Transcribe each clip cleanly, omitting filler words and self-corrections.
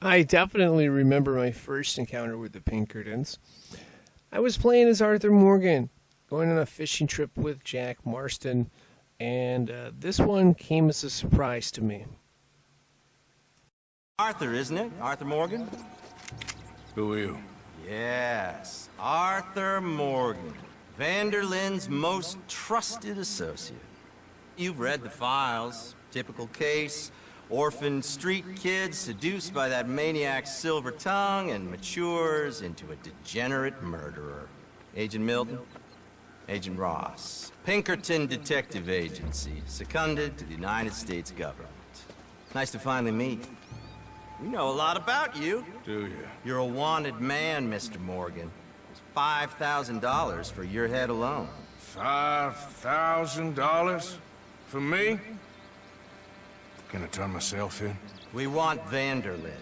I definitely remember my first encounter with the Pinkertons. I was playing as Arthur Morgan, going on a fishing trip with Jack Marston, and this one came as a surprise to me. Arthur, isn't it? Arthur Morgan? Who are you? Yes, Arthur Morgan, Vanderlyn's most trusted associate. You've read the files. Typical case. Orphaned street kid seduced by that maniac's silver tongue and matures into a degenerate murderer. Agent Milton? Agent Ross. Pinkerton Detective Agency, seconded to the United States government. Nice to finally meet. We know a lot about you. Do you? You're a wanted man, Mr. Morgan. There's $5,000 for your head alone. $5,000? For me? Can I turn myself in? We want Vanderlyn.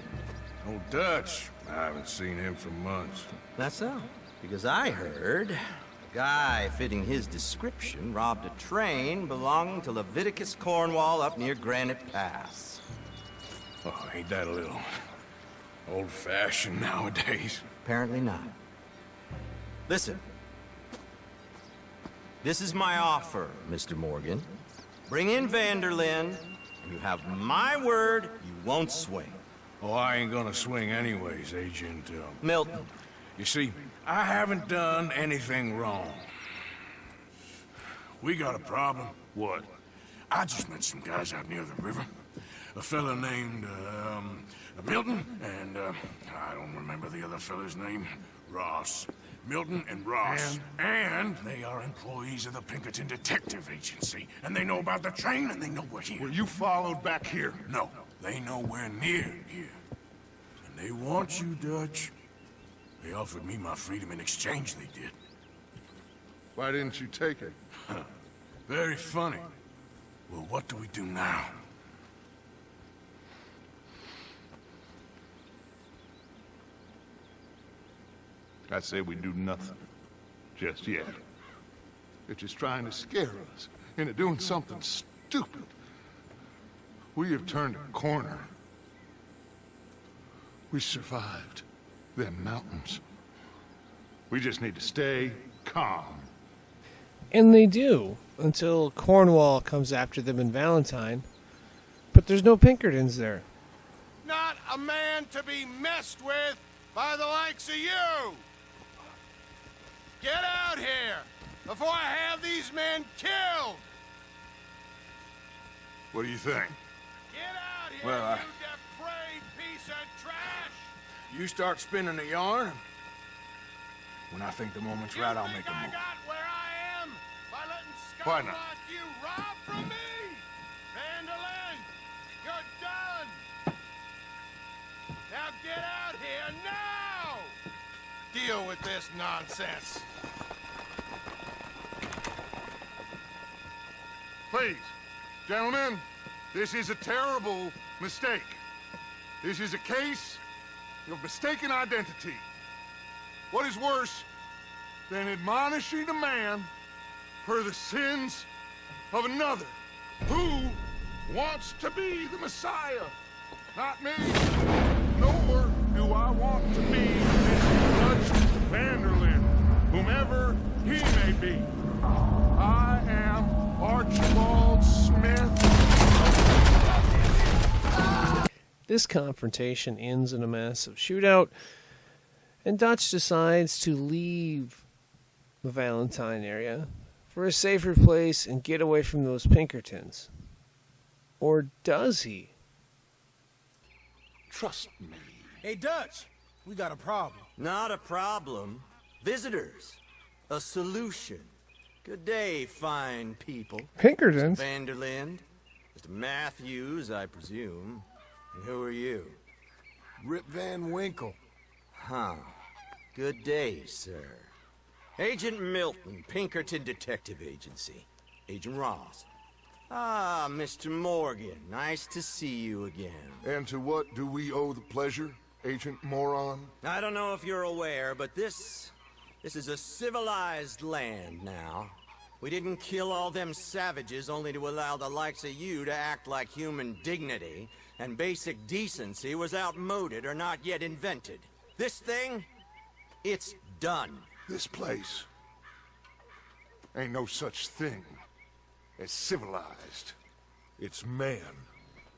Old Dutch. I haven't seen him for months. That's so. Because I heard a guy fitting his description robbed a train belonging to Leviticus Cornwall up near Granite Pass. Oh, ain't that a little old-fashioned nowadays? Apparently not. Listen. This is my offer, Mr. Morgan. Bring in Vanderlyn. You have my word you won't swing. Oh, I ain't gonna swing anyways, Agent, Milton. You see, I haven't done anything wrong. We got a problem. What? I just met some guys out near the river. A fella named, Milton, and, I don't remember the other fella's name. Ross. Milton and Ross. And they are employees of the Pinkerton Detective Agency. And they know about the train, and they know we're here. Were you followed back here? No, they know we're near here. And they want you, Dutch. They offered me my freedom in exchange, they did. Why didn't you take it? Very funny. Well, what do we do now? I say we do nothing. Just yet. They're just trying to scare us into doing something stupid. We have turned a corner. We survived them mountains. We just need to stay calm. And they do, until Cornwall comes after them in Valentine. But there's no Pinkertons there. Not a man to be messed with by the likes of you! Get out here before I have these men killed! What do you think? Get out here, Well, you depraved piece of trash! You start spinning the yarn. When I think the moment's right, I'll make a I move. got where I am by letting Why scum not? like you rob from me! Vanderlyn, you're done! Now get out here now! Deal with this nonsense. Please, gentlemen, this is a terrible mistake. This is a case of mistaken identity. What is worse than admonishing a man for the sins of another who wants to be the Messiah? Not me, nor do I want to be Mr. Dutch Vanderlyn, whomever he may be. I am Archibald Smith. This confrontation ends in a massive shootout, and Dutch decides to leave the Valentine area for a safer place and get away from those Pinkertons. Or does he? Trust me. Hey, Dutch, we got a problem. Not a problem. Visitors. A solution. Good day, fine people. Pinkertons? Vanderlyn. Mr. Matthews, I presume. And who are you? Rip Van Winkle. Huh. Good day, sir. Agent Milton, Pinkerton Detective Agency. Agent Ross. Ah, Mr. Morgan. Nice to see you again. And to what do we owe the pleasure, Agent Moron? I don't know if you're aware, but this is a civilized land now. We didn't kill all them savages only to allow the likes of you to act like human dignity And basic decency was outmoded or not yet invented. This thing, it's done. This place ain't no such thing as civilized. It's man,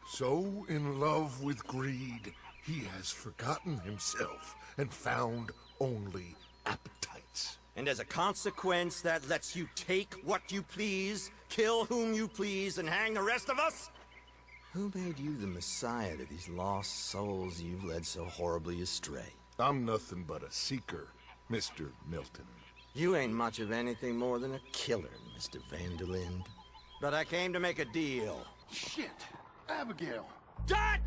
so in love with greed, he has forgotten himself and found only appetites. And as a consequence, that lets you take what you please, kill whom you please, and hang the rest of us? Who made you the messiah to these lost souls you've led so horribly astray? I'm nothing but a seeker, Mr. Milton. You ain't much of anything more than a killer, Mr. Vanderlinde. But I came to make a deal. Shit, Abigail. Dutch!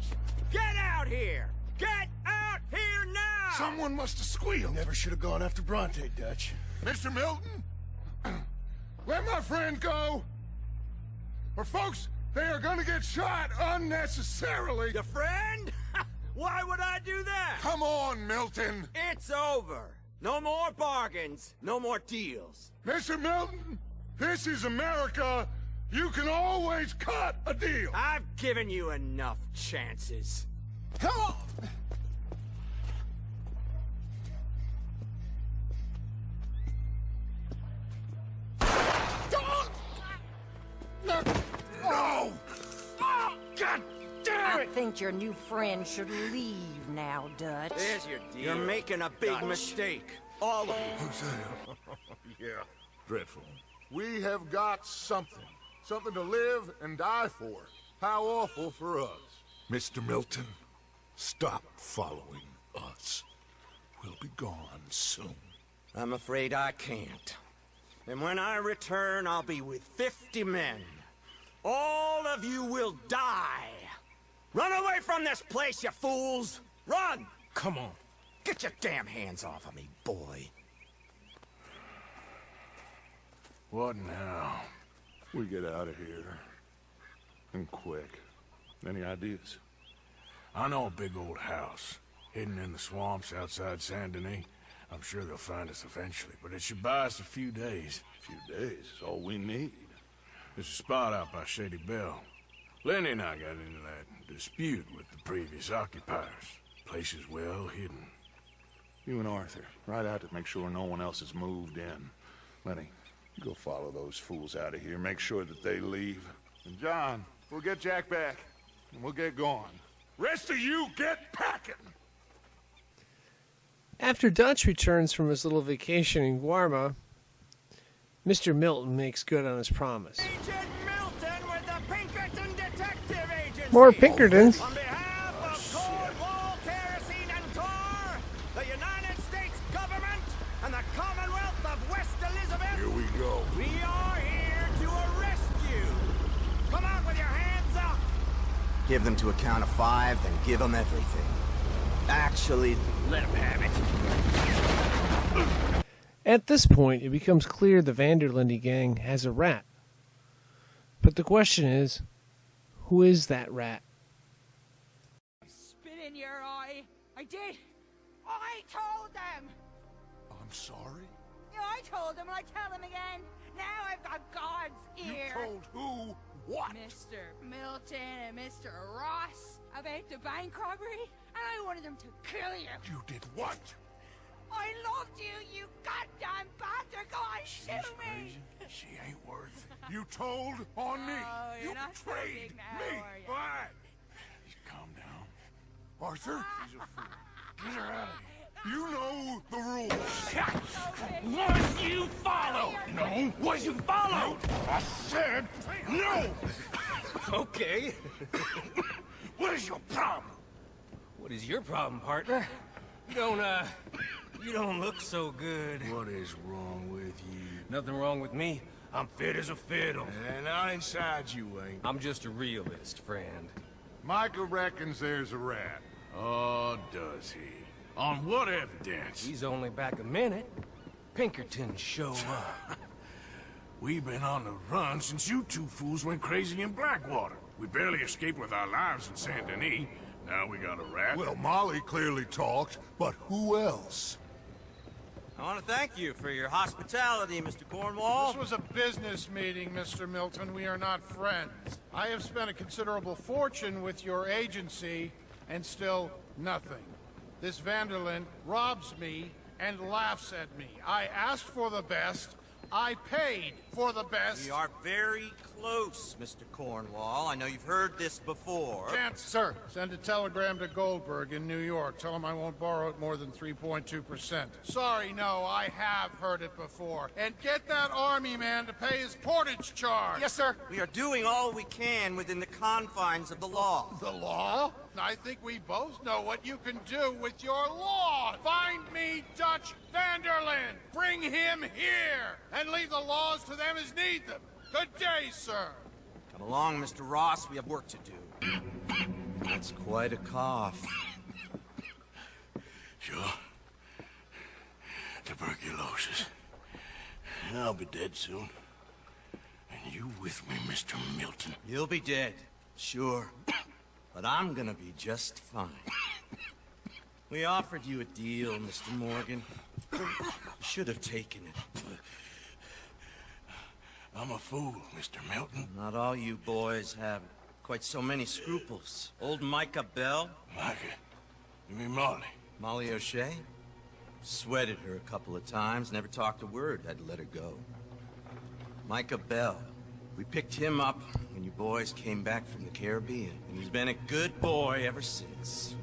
Get out here! Get out here now! Someone must have squealed. Never should have gone after Bronte, Dutch. Mr. Milton? Let my friend go! Or folks, they are gonna get shot unnecessarily! Your friend? Why would I do that? Come on, Milton! It's over. No more bargains, no more deals. Mr. Milton, this is America. You can always cut a deal. I've given you enough chances. Come on! No! God damn I it! think your new friend should leave now, Dutch. There's your deal. You're making a big mistake. All of you. Hosea. Yeah, dreadful. We have got something. Something to live and die for. How awful for us. Mr. Milton, stop following us. We'll be gone soon. I'm afraid I can't. And when I return, I'll be with 50 men. All of you will die. Run away from this place, you fools! Run! Come on. Get your damn hands off of me, boy. What now? We get out of here. And quick. Any ideas? I know a big old house, hidden in the swamps outside Saint Denis. I'm sure they'll find us eventually, but it should buy us a few days. A few days is all we need. There's a spot out by Shady Bell. Lenny and I got into that dispute with the previous occupiers. Place is well hidden. You and Arthur, ride out to make sure no one else has moved in. Lenny, you go follow those fools out of here. Make sure that they leave. And John, we'll get Jack back, and we'll get going. Rest of you, get packing! After Dutch returns from his little vacation in Guarma, Mr. Milton makes good on his promise. Agent Milton with the Pinkerton Detective Agency. More Pinkertons. On behalf of Cornwall, Kerosene, and Tar, the United States government, and the Commonwealth of West Elizabeth, Here we go. we are here to arrest you. Come out with your hands up. Give them to a count of 5, then give them everything. Actually, let them have it. At this point, it becomes clear the Vanderlinde gang has a rat. But the question is, who is that rat? Spit in your eye. I did. I told them. I'm sorry? Yeah, I told them and I tell them again. Now I've got God's ear. You told who what? Mr. Milton and Mr. Ross about the bank robbery, and I wanted them to kill you. You did what? I loved you, you goddamn bastard! Go on, shoot me! She ain't worth it. You told on me. Oh, you're You not so betrayed big now, me. are you? Why? Calm down. Arthur, She's a fool. Get her out of here. you know the rules. Was you followed? No. Was you followed? I said no. Okay. What is your problem? What is your problem, partner? You don't look so good. What is wrong with you? Nothing wrong with me. I'm fit as a fiddle. And not inside you ain't. I'm just a realist, friend. Micah reckons there's a rat. Oh, does he? On what evidence? He's only back a minute. Pinkertons show up. We've been on the run since you two fools went crazy in Blackwater. We barely escaped with our lives in Saint Denis. Now we got a rat. Well, Molly clearly talked, but who else? I want to thank you for your hospitality, Mr. Cornwall. This was a business meeting, Mr. Milton. We are not friends. I have spent a considerable fortune with your agency, and still nothing. This Vanderlyn robs me and laughs at me. I asked for the best. I paid for the best. We are very close, Mr. Cornwall. I know you've heard this before. Chance, sir, send a telegram to Goldberg in New York. Tell him I won't borrow it more than 3.2%. Sorry, no, I have heard it before. And get that army man to pay his portage charge. Yes, sir. We are doing all we can within the confines of the law. The law? I think we both know what you can do with your law. Find me Dutch Vanderlyn. Bring him here. And leave the laws to them as need them. Good day, sir. Come along, Mr. Ross. We have work to do. That's quite a cough. Sure. Tuberculosis. I'll be dead soon. And you with me, Mr. Milton? You'll be dead, sure. But I'm gonna be just fine. We offered you a deal, Mr. Morgan. You should have taken it. I'm a fool, Mr. Milton. Not all you boys have quite so many scruples. Old Micah Bell, Micah? You mean Molly? Molly O'Shea, sweated her a couple of times, never talked a word, had to let her go. Micah Bell, we picked him up when you boys came back from the Caribbean, and he's been a good boy ever since.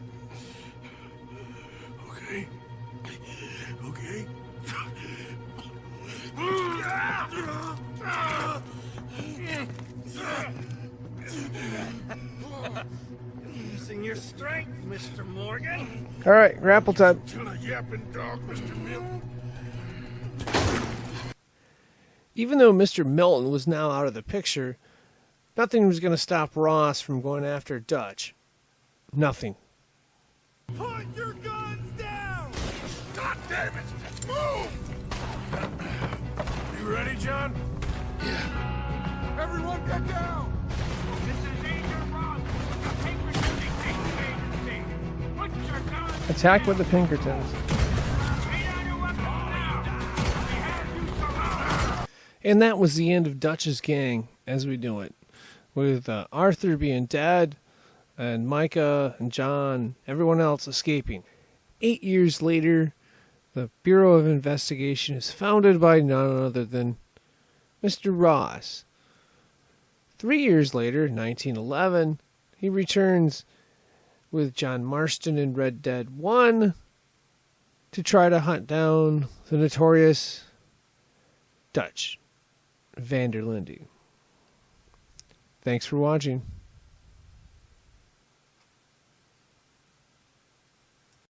Okay. Okay. Using your strength, Mr. Morgan. All right, grapple time. Till a yapping dog, Mr. Milton. Even though Mr. Milton was now out of the picture, nothing was going to stop Ross from going after Dutch. Nothing. Put your guns down! God damn it! Move! You ready, John? Everyone get down! This is Agent Ross, the Pinkerton Agency. Put your guns Attack with the Pinkertons. Lay down your weapons now. We have you surrounded. And that was the end of Dutch's gang as we do it. With Arthur being dead, and Micah and John, everyone else escaping. 8 years later, the Bureau of Investigation is founded by none other than Mr. Ross. 3 years later, 1911, he returns with John Marston in Red Dead 1 to try to hunt down the notorious Dutch Vanderlyn. Thanks for watching.